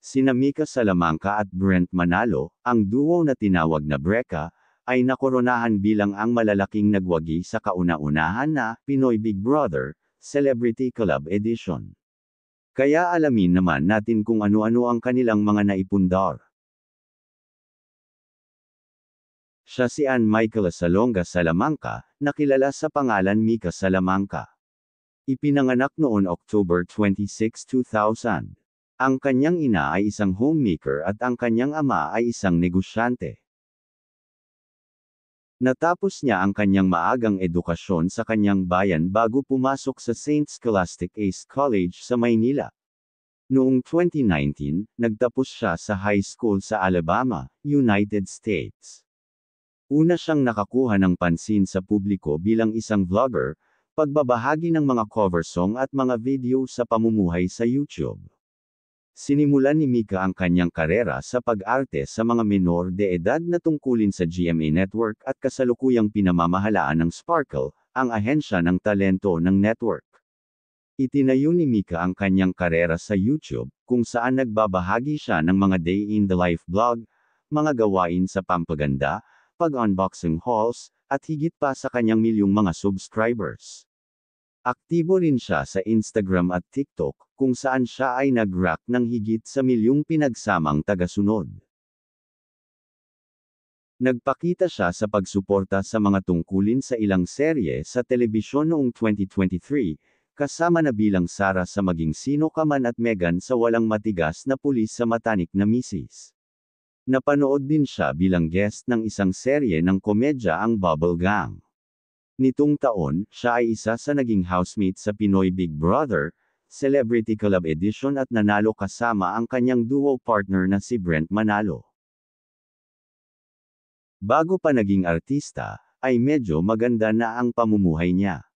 Sina Mika Salamanca at Brent Manalo, ang duo na tinawag na Breka, ay nakoronahan bilang ang malalaking nagwagi sa kauna-unahan na Pinoy Big Brother Celebrity Collab Edition. Kaya alamin naman natin kung ano-ano ang kanilang mga naipundar. Siya si Ann Michaela Salonga Salamanca, nakilala sa pangalan Mika Salamanca. Ipinanganak noon October 26, 2000. Ang kanyang ina ay isang homemaker at ang kanyang ama ay isang negosyante. Natapos niya ang kanyang maagang edukasyon sa kanyang bayan bago pumasok sa St. Scholastic Ace College sa Maynila. Noong 2019, nagtapos siya sa high school sa Alabama, United States. Una siyang nakakuha ng pansin sa publiko bilang isang vlogger, pagbabahagi ng mga cover song at mga video sa pamumuhay sa YouTube. Sinimulan ni Mika ang kanyang karera sa pag-arte sa mga menor de edad na tungkulin sa GMA Network at kasalukuyang pinamamahalaan ng Sparkle, ang ahensya ng talento ng network. Itinayo ni Mika ang kanyang karera sa YouTube, kung saan nagbabahagi siya ng mga day-in-the-life vlog, mga gawain sa pampaganda, pag-unboxing hauls, at higit pa sa kanyang milyong mga subscribers. Aktibo rin siya sa Instagram at TikTok, kung saan siya ay nag-rack ng higit sa milyong pinagsamang tagasunod. Nagpakita siya sa pagsuporta sa mga tungkulin sa ilang serye sa telebisyon noong 2023, kasama na bilang Sara sa Maging Sino Ka Man at Megan sa Walang Matigas na Pulis sa Matanik na Misis. Napanood din siya bilang guest ng isang serye ng komedya ang Bubble Gang. Nitong taon, siya ay isa sa naging housemate sa Pinoy Big Brother Celebrity Collab Edition at nanalo kasama ang kanyang duo partner na si Brent Manalo. Bago pa naging artista, ay medyo maganda na ang pamumuhay niya.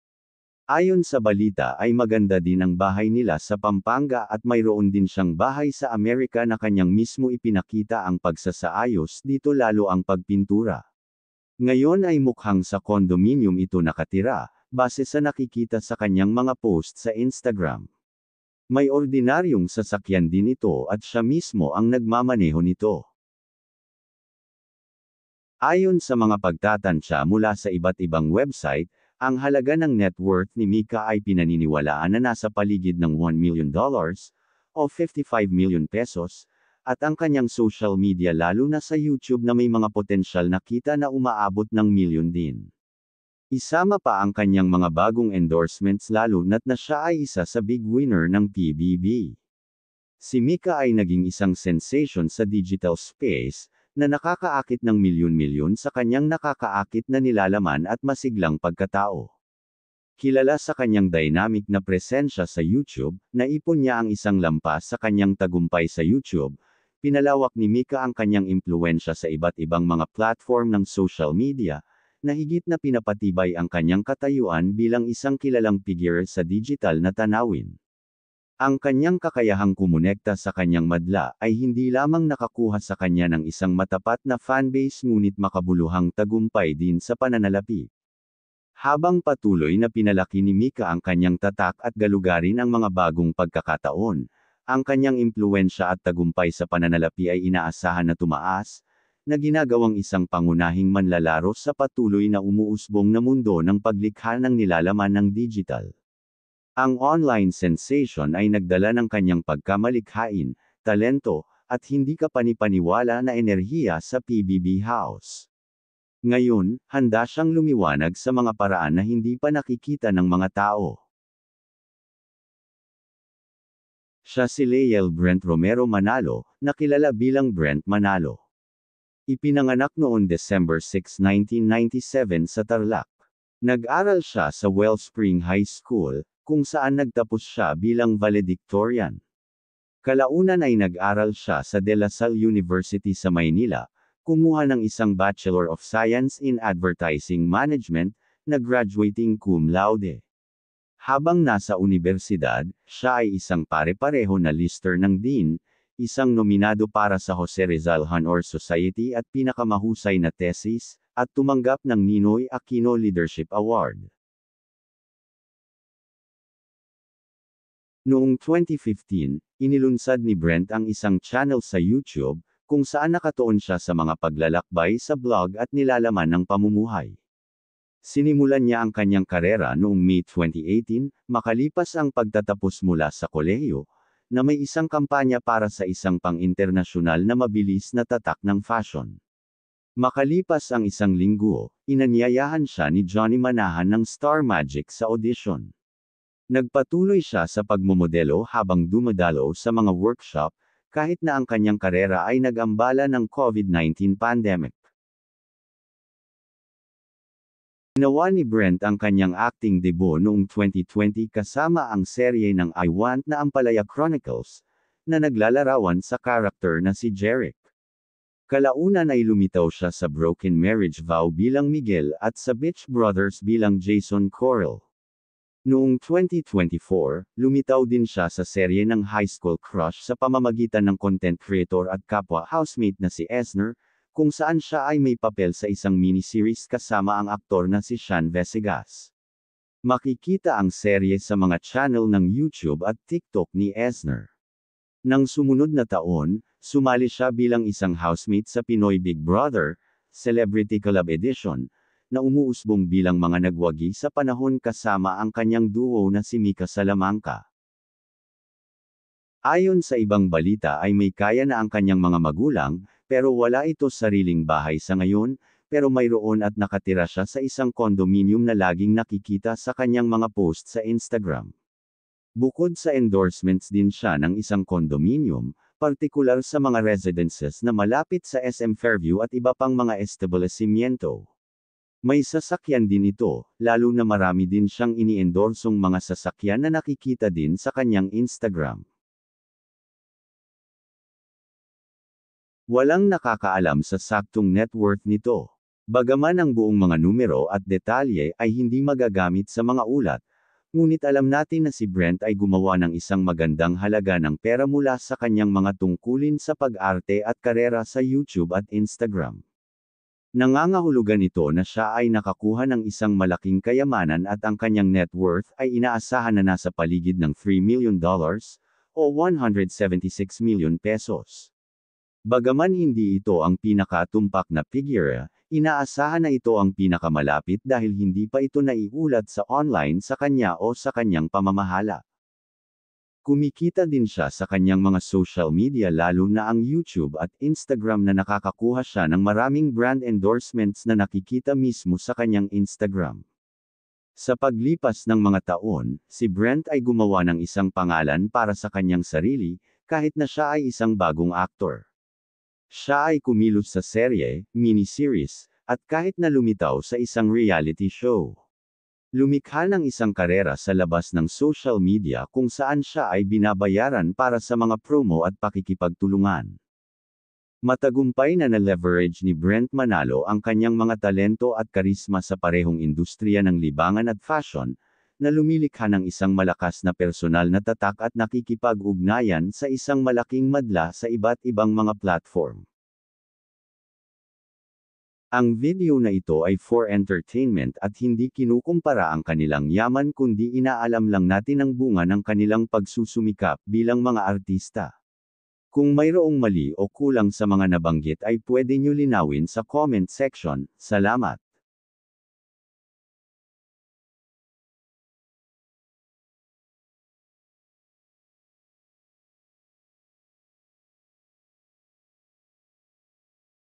Ayon sa balita ay maganda din ang bahay nila sa Pampanga at mayroon din siyang bahay sa Amerika na kanyang mismo ipinakita ang pagsasaayos dito lalo ang pagpintura. Ngayon ay mukhang sa condominium ito nakatira, base sa nakikita sa kanyang mga post sa Instagram. May ordinaryong sasakyan din ito at siya mismo ang nagmamaneho nito. Ayon sa mga pagtatansya mula sa iba't ibang website, ang halaga ng net worth ni Mika ay pinaniniwalaan na nasa paligid ng $1 million, o 55 million pesos, at ang kanyang social media lalo na sa YouTube na may mga potensyal na kita na umaabot ng milyon din. Isama pa ang kanyang mga bagong endorsements lalo na't na siya ay isa sa big winner ng PBB. Si Mika ay naging isang sensation sa digital space, na nakakaakit ng milyon-milyon sa kanyang nakakaakit na nilalaman at masiglang pagkatao. Kilala sa kanyang dynamic na presensya sa YouTube, naipon niya ang isang lampas sa kanyang tagumpay sa YouTube. Pinalawak ni Mika ang kanyang impluwensya sa iba't ibang mga platform ng social media, na higit na pinapatibay ang kanyang katayuan bilang isang kilalang figure sa digital na tanawin. Ang kanyang kakayahang kumonekta sa kanyang madla ay hindi lamang nakakuha sa kanya ng isang matapat na fanbase ngunit makabuluhang tagumpay din sa pananalapi. Habang patuloy na pinalaki ni Mika ang kanyang tatak at galugarin ang mga bagong pagkakataon, ang kanyang impluwensya at tagumpay sa pananalapi ay inaasahan na tumaas, na ginagawang isang pangunahing manlalaro sa patuloy na umuusbong na mundo ng paglikha ng nilalaman ng digital. Ang online sensation ay nagdala ng kanyang pagkamalikhain, talento, at hindi kapanipaniwala na enerhiya sa PBB House. Ngayon, handa siyang lumiwanag sa mga paraan na hindi pa nakikita ng mga tao. Siya si Lael Brent Romero Manalo, nakilala bilang Brent Manalo. Ipinanganak noon December 6, 1997 sa Tarlac. Nag-aral siya sa Wellspring High School, kung saan nagtapos siya bilang valedictorian. Kalaunan ay nag-aral siya sa De La Salle University sa Maynila, kumuha ng isang Bachelor of Science in Advertising Management, na graduating cum laude. Habang nasa universidad, siya ay isang pare-pareho na lister ng Dean, isang nominado para sa Jose Rizal Honor Society at pinakamahusay na thesis, at tumanggap ng Ninoy Aquino Leadership Award. Noong 2015, inilunsad ni Brent ang isang channel sa YouTube, kung saan nakatuon siya sa mga paglalakbay sa blog at nilalaman ng pamumuhay. Sinimulan niya ang kanyang karera noong May 2018, makalipas ang pagtatapos mula sa kolehiyo, na may isang kampanya para sa isang pang-internasyonal na mabilis na tatak ng fashion. Makalipas ang isang linggo, inanyayahan siya ni Johnny Manahan ng Star Magic sa audition. Nagpatuloy siya sa pagmomodelo habang dumadalo sa mga workshop, kahit na ang kanyang karera ay nag-ambala ng COVID-19 pandemic. Ginawa ni Brent ang kanyang acting debut noong 2020 kasama ang serye ng I Want na Ampalaya Chronicles, na naglalarawan sa karakter na si Jeric. Kalaunan ay lumitaw siya sa Broken Marriage Vow bilang Miguel at sa Bitch Brothers bilang Jason Correll. Noong 2024, lumitaw din siya sa serye ng High School Crush sa pamamagitan ng content creator at kapwa housemate na si Esner, kung saan siya ay may papel sa isang miniseries kasama ang aktor na si Sean Vesegas. Makikita ang serye sa mga channel ng YouTube at TikTok ni Esner. Nang sumunod na taon, sumali siya bilang isang housemate sa Pinoy Big Brother, Celebrity Collab Edition, na umuusbong bilang mga nagwagi sa panahon kasama ang kanyang duo na si Mika Salamanca. Ayon sa ibang balita ay may kaya na ang kanyang mga magulang, pero wala ito sariling bahay sa ngayon, pero mayroon at nakatira siya sa isang condominium na laging nakikita sa kanyang mga post sa Instagram. Bukod sa endorsements din siya ng isang condominium, partikular sa mga residences na malapit sa SM Fairview at iba pang mga establishmento. May sasakyan din ito, lalo na marami din siyang iniendorsong mga sasakyan na nakikita din sa kanyang Instagram. Walang nakakaalam sa saktong net worth nito. Bagaman ang buong mga numero at detalye ay hindi magagamit sa mga ulat, ngunit alam natin na si Brent ay gumawa ng isang magandang halaga ng pera mula sa kanyang mga tungkulin sa pag-arte at karera sa YouTube at Instagram. Nangangahulugan ito na siya ay nakakuha ng isang malaking kayamanan at ang kanyang net worth ay inaasahan na nasa paligid ng $3 million, o 176 million pesos. Bagaman hindi ito ang pinakatumpak na figure, inaasahan na ito ang pinakamalapit dahil hindi pa ito naiulat sa online sa kanya o sa kanyang pamamahala. Kumikita din siya sa kanyang mga social media lalo na ang YouTube at Instagram na nakakakuha siya ng maraming brand endorsements na nakikita mismo sa kanyang Instagram. Sa paglipas ng mga taon, si Brent ay gumawa ng isang pangalan para sa kanyang sarili, kahit na siya ay isang bagong aktor. Siya ay kumilos sa serye, miniseries, at kahit na lumitaw sa isang reality show. Lumikha ng isang karera sa labas ng social media kung saan siya ay binabayaran para sa mga promo at pakikipagtulungan. Matagumpay na na-leverage ni Brent Manalo ang kanyang mga talento at karisma sa parehong industriya ng libangan at fashion, na lumilikha ng isang malakas na personal na tatak at nakikipag-ugnayan sa isang malaking madla sa iba't ibang mga platform. Ang video na ito ay for entertainment at hindi kinukumpara ang kanilang yaman kundi inaalam lang natin ang bunga ng kanilang pagsusumikap bilang mga artista. Kung mayroong mali o kulang sa mga nabanggit ay pwede nyo linawin sa comment section. Salamat.